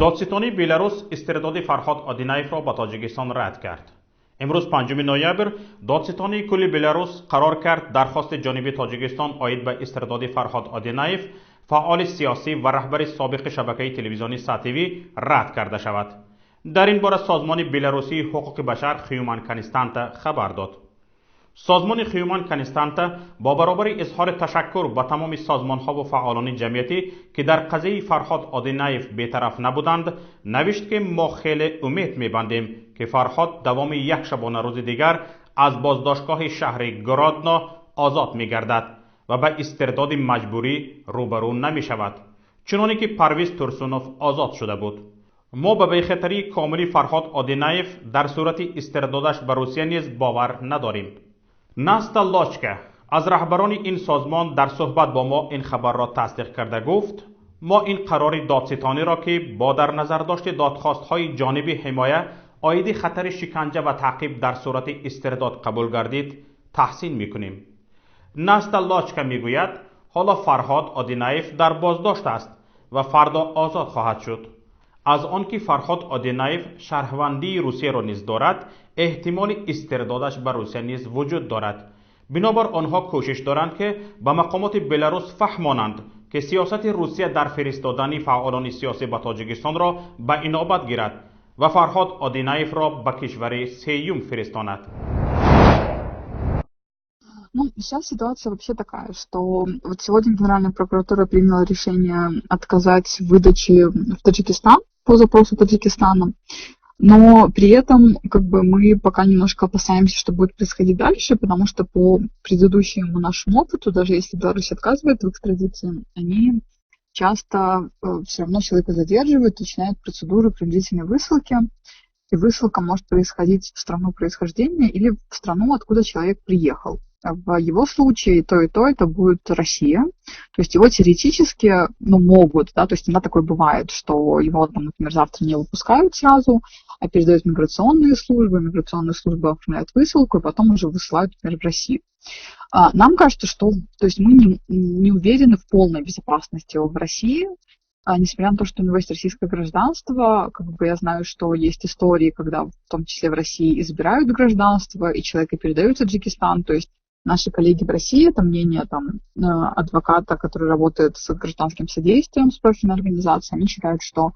دادستانی بلاروس استرداد فرهاد آدینایف را به تاجیکستان رد کرد. امروز 5 نوامبر دادستانی کل بلاروس قرار کرد درخواست جانب تاجیکستان آید به استرداد فرهاد آدینایف، فعال سیاسی و رهبر سابق شبکه تلویزیونی ساتیوی رد کرده شود. در این باره سازمان بلاروسی حقوق بشر هیومن کنستانت خبر داد. سازمان هیومن کنستانت با برابر اظهار تشکر به تمام سازمان‌ها و فعالان جمعیتی که در قضیه فرهاد آدینایف بی‌طرف نبودند، نوشت که ما خیلی امید می‌بندیم که فرهاد دوام یک شبانه روز دیگر از بازداشتگاه شهر گرادنا آزاد می‌گردد و به استرداد مجبوری روبرو نمی‌شود، چنانکه که پرویز ترسونوف آزاد شده بود. ما به بی‌خطری کاملی فرهاد آدینایف در صورت استردادش به روسیه نیز باور نداریم. ناستا لاچکا از رهبران این سازمان در صحبت با ما این خبر را تصدیق کرده گفت: ما این قرار دادستانی را که با در نظر داشت دادخواست‌های جانب حمایه عاید خطر شکنجه و تعقیب در صورت استرداد قبول گردید تحسین می‌کنیم. ناستا لاچکا میگوید حالا فرهاد آدینایف در بازداشت است و فردا آزاد خواهد شد. از آنکه فرهاد آدینایف شهروندی روسیه را نیز دارد، احتمال استردادش به روسیه نیز وجود دارد. بنابر آنها کوشش دارند که به مقامات بلاروس فهمانند که سیاست روسیه در فرستادن فعالان سیاسی به تاجیکستان را به اینابت گیرد و فرهاد آدینایف را به کشور سوم فرستاند. Ну, сейчас ситуация вообще такая, что вот сегодня Генеральная прокуратура приняла решение отказать в выдаче в Таджикистан по запросу Таджикистана, но при этом как бы мы пока немножко опасаемся, что будет происходить дальше, потому что по предыдущему нашему опыту, даже если Беларусь отказывает в экстрадиции, они часто все равно человека задерживают, начинают процедуру принудительной высылки, и высылка может происходить в страну происхождения или в страну, откуда человек приехал. В его случае то это будет Россия. То есть его теоретически, могут, да, то есть иногда такое бывает, что его, например, завтра не выпускают сразу, а передают миграционные службы оформляют высылку, и потом уже высылают, например, в Россию. Нам кажется, что, то есть мы не уверены в полной безопасности его в России, несмотря на то, что у него есть российское гражданство. Как бы я знаю, что есть истории, когда в том числе в России избирают гражданство, и человека передают в Таджикистан, то есть наши коллеги в России, это мнение адвоката, который работает с гражданским содействием, с профильной организацией, они считают, что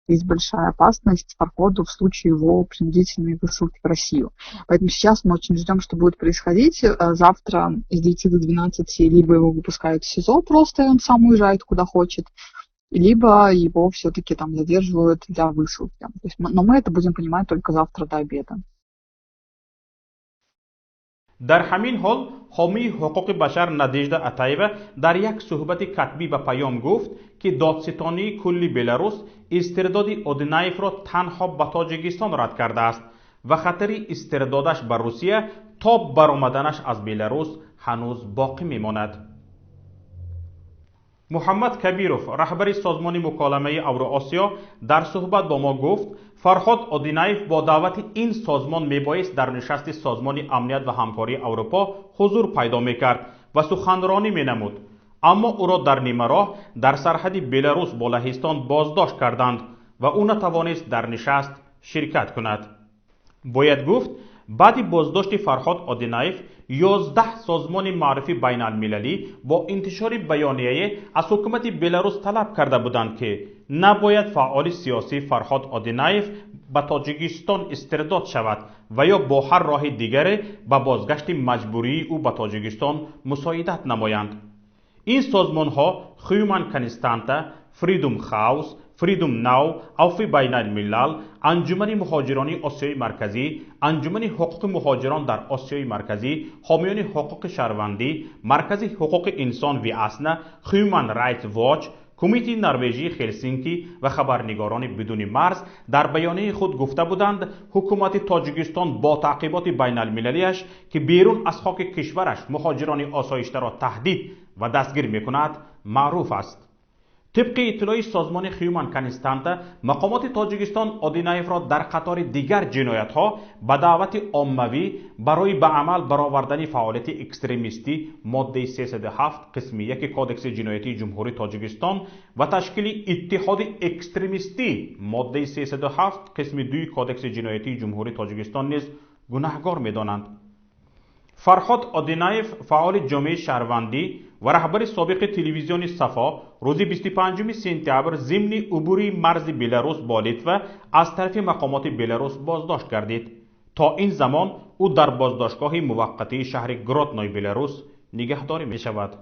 есть большая опасность Фарходу в случае его принудительной высылки в Россию. Поэтому сейчас мы очень ждем, что будет происходить. Завтра с 9 до 12 либо его выпускают в СИЗО просто, и он сам уезжает куда хочет, либо его все-таки там задерживают для высылки. То есть, но мы это будем понимать только завтра до обеда. در همین حال حامی حقوق بشر نادژدا اتایوا در یک صحبت کتبی به پیام گفت که دادستانی کل بلاروس استرداد آدینایف را تنها به تاجیکستان رد کرده است و خطر استردادش به روسیه تا برآمدنش از بلاروس هنوز باقی میماند. محمد کبیروف رهبر سازمان مکالمه اوراسیا در صحبت با ما گفت فرهاد آدینایف با دعوت این سازمان میبایست در نشست سازمان امنیت و همکاری اروپا حضور پیدا میکرد و سخنرانی مینمود، اما او را در نیمه راه در سرحد بلاروس با لهستان بازداشت کردند و او نتوانست در نشست شرکت کند. باید گفت بعد بازداشت فرهاد آدینایف 11 سازمان معرفی بین المللی با انتشار بیانیه از حکومت بلاروس طلب کرده بودند که نباید فعال سیاسی فرهاد آدینایف به تاجیکستان استرداد شود و یا با هر راه دیگری به بازگشت مجبوری او به تاجیکستان مساعدت نمایند. این سازمان ها هیومن کنستانت، فریدوم هاوس، فریدوم ناو، عفو بین الملل، انجمن مهاجران آسیای مرکزی، انجمن حقوق مهاجران در آسیای مرکزی، حامیان حقوق شهروندی، مرکز حقوق انسان ویاسنا، هیومن رایت واچ، کمیته نروژی هلسینکی و خبرنگاران بدون مرز در بیانیه خود گفته بودند حکومت تاجیکستان با تعقیبات بین المللیش که بیرون از خاک کشورش مهاجران آسایشته را تهدید و دستگیر میکند معروف است. طبق اطلاع سازمان هیومن کنستانت، مقامات تاجیکستان آدینایف را در قطار دیگر جنایت ها به دعوت عمومی برای به عمل برآوردن فعالیت اکستریمیستی ماده 307 قسم 1 کودکس جنایتی جمهوری تاجیکستان و تشکیل اتحاد اکستریمیستی ماده 307 قسم 2 کودکس جنایتی جمهوری تاجیکستان نیز گناهکار می‌دانند. فرهاد آدینایف فعال جامعه شهروندی و رهبر سابق تلویزیون صفا روز 25 سپتامبر ضمن عبور مرز بلاروس با لیتوا از طرف مقامات بلاروس بازداشت گردید. تا این زمان او در بازداشتگاه موقتی شهر گرودنوی بلاروس نگهداری می شود.